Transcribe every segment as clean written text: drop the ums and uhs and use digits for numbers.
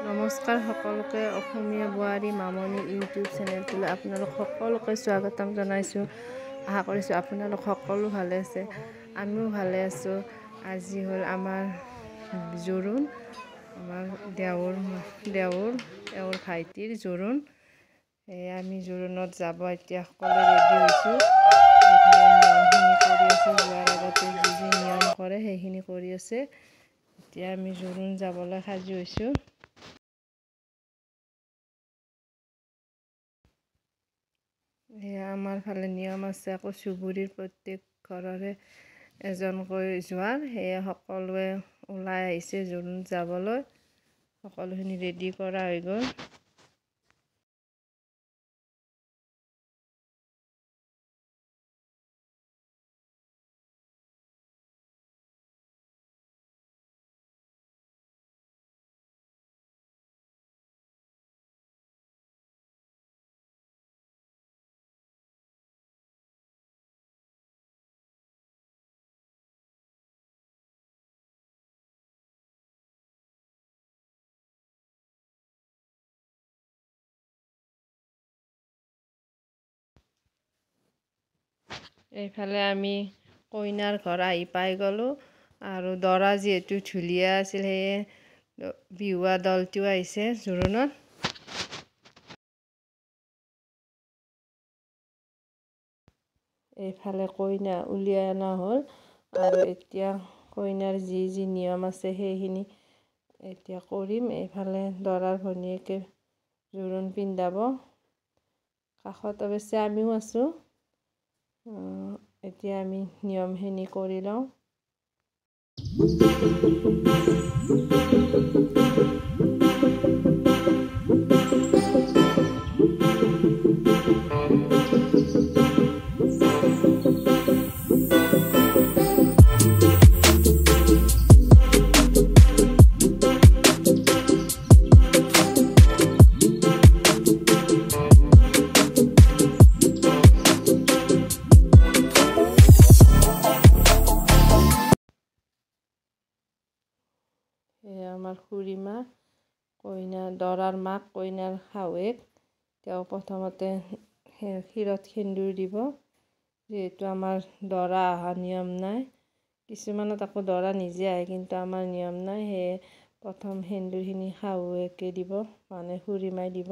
নমস্কাৰ সকলোকে অসমীয়া বোৱাৰী মামনি ইউটিউব চেনেলটোলৈ আপোনালোক সকলোকে স্বাগতম জনাইছোঁ। আশা কৰিছোঁ আপোনালোক সকলো ভালে আছে, আমিও ভালে আছোঁ। আজি হ'ল আমাৰ জোৰোণ, আমাৰ দেওৰ ভাইটিৰ জোৰোণ। আমি জোৰোণত যাব এতিয়া সকলোৱে ৰেডি হৈছোঁ। নিয়মখিনি কৰি আছে, যোৱাৰ আগতে যি যি নিয়ম কৰে সেইখিনি কৰি আছে। এতিয়া আমি জোৰোণ যাবলৈ সাজু হৈছোঁ। আমাৰ ফালে নিয়ম আছে, আকৌ চুবুৰীৰ প্ৰত্যেক ঘৰৰে এজনকৈ যোৱাৰ। সেয়ে সকলোৱে ওলাই আহিছে জোৰোণ যাবলৈ, সকলোখিনি ৰেডি কৰা হৈ গ'ল। এইফালে আমি কইনাৰ ঘৰ আহি পাই গ'লোঁ, আৰু দৰা যিহেতু ঢুলীয়া আছিল সেয়ে বিহুৱা দলটোও আহিছে জোৰোণত। এইফালে কইনা উলিয়াই অনা হ'ল, আৰু এতিয়া কইনাৰ যি যি নিয়ম আছে সেইখিনি এতিয়া কৰিম। এইফালে দৰাৰ ভনীয়েকে জোৰোণ পিন্ধাব, কাষত অৱশ্যে আমিও আছোঁ। এতিয়া আমি নিয়মখিনি কৰি লওঁ। আমাৰ খুৰীমা, দৰাৰ মাক, কইনাৰ শাহুৱেক, তেওঁ প্ৰথমতে শিৰত সেন্দুৰ দিব। যিহেতু আমাৰ দৰা অহা নিয়ম নাই, কিছুমানত আকৌ দৰা নিজে আহে, কিন্তু আমাৰ নিয়ম নাই। সেয়ে প্ৰথম সেন্দুৰখিনি শাহুৱেকে দিব, মানে খুৰীমাই দিব।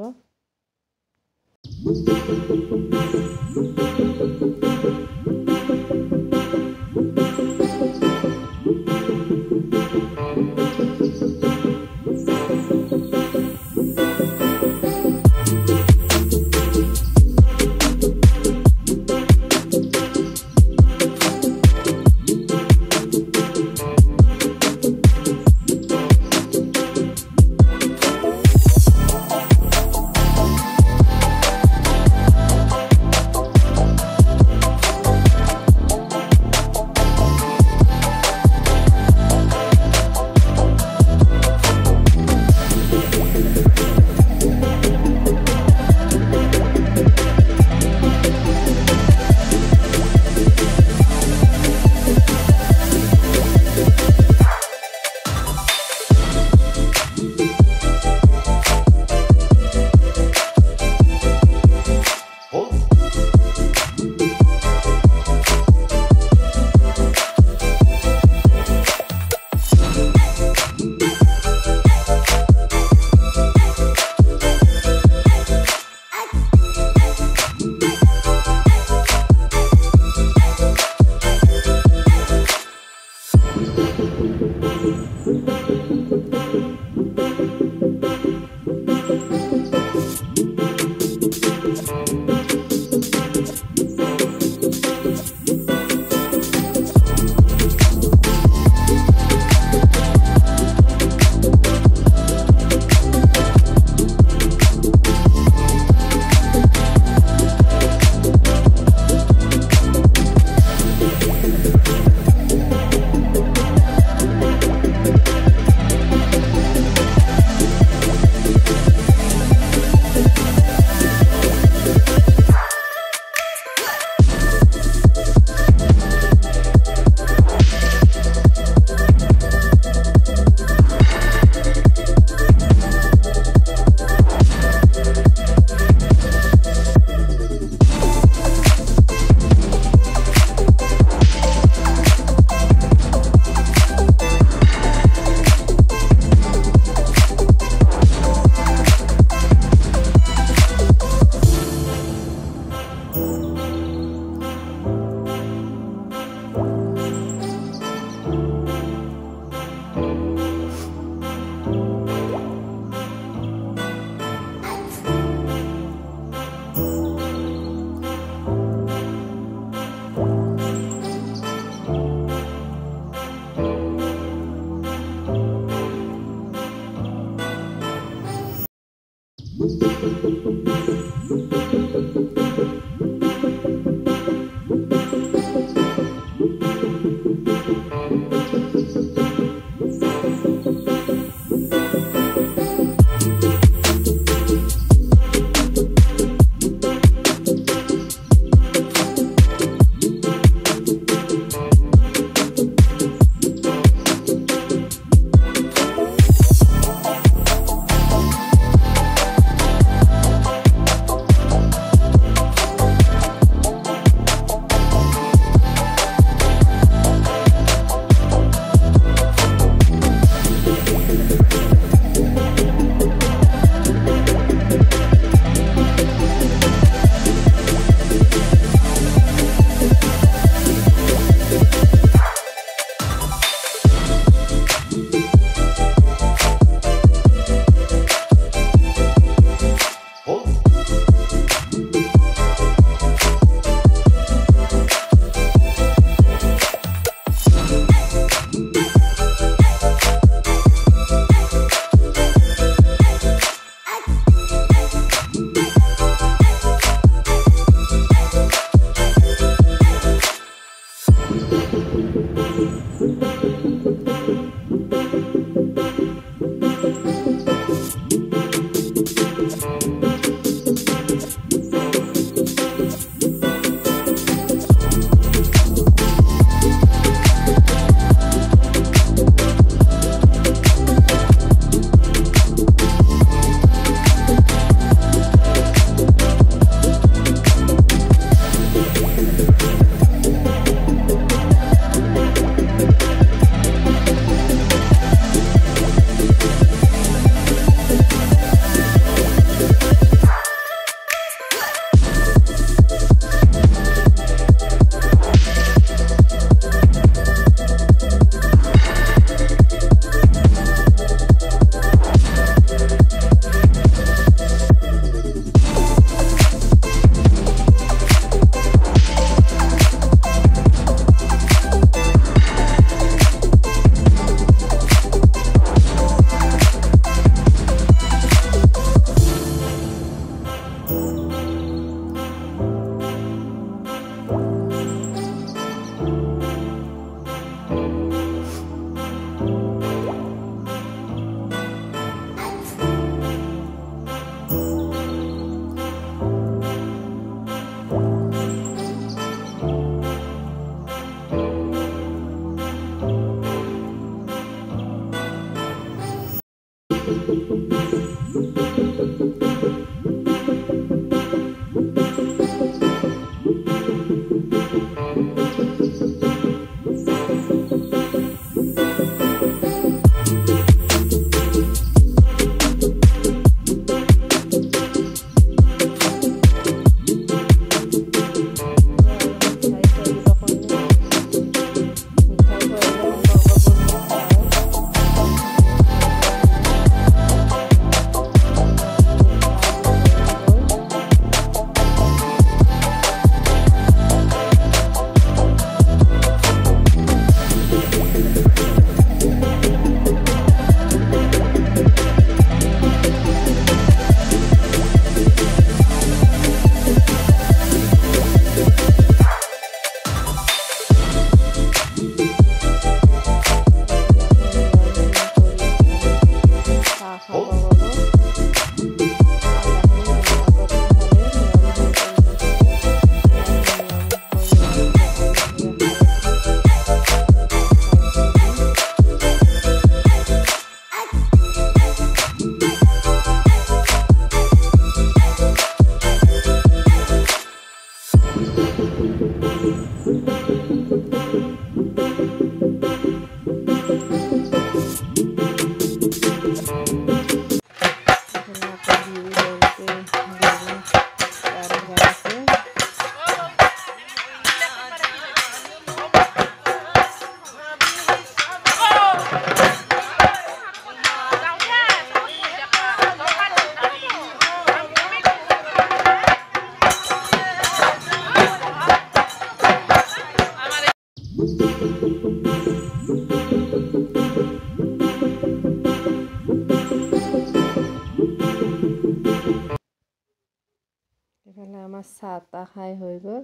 আমাৰ চাহ তাহ খাই হৈ গ'ল।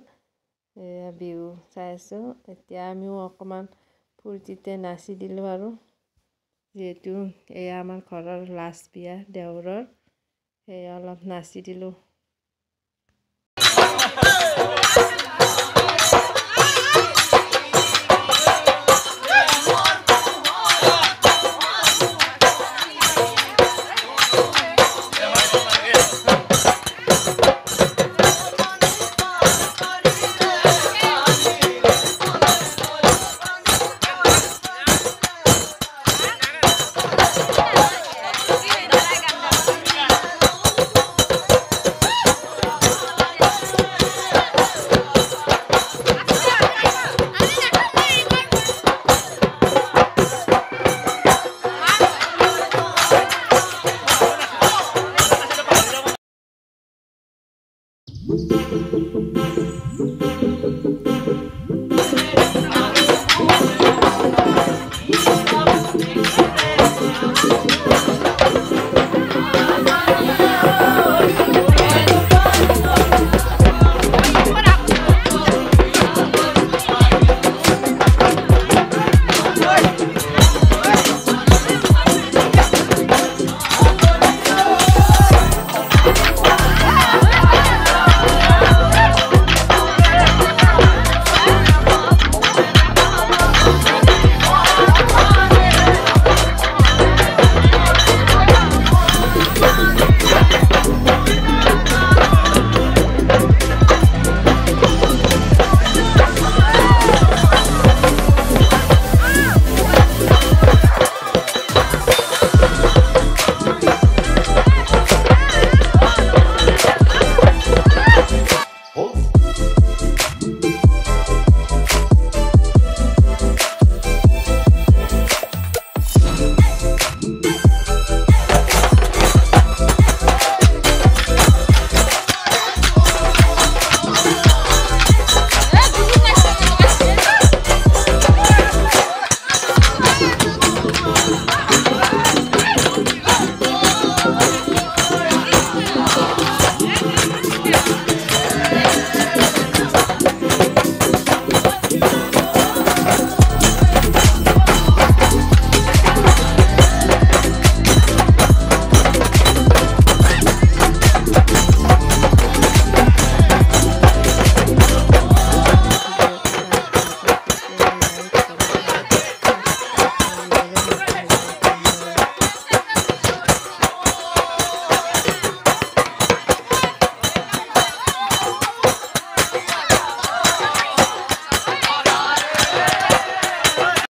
বিহু চাই আছোঁ। এতিয়া আমিও অকণমান ফূৰ্তিতে নাচি দিলোঁ আৰু যিহেতু এয়া আমাৰ ঘৰৰ লাষ্ট বিয়া দেওৰৰ, সেয়া অলপ নাচি দিলোঁ।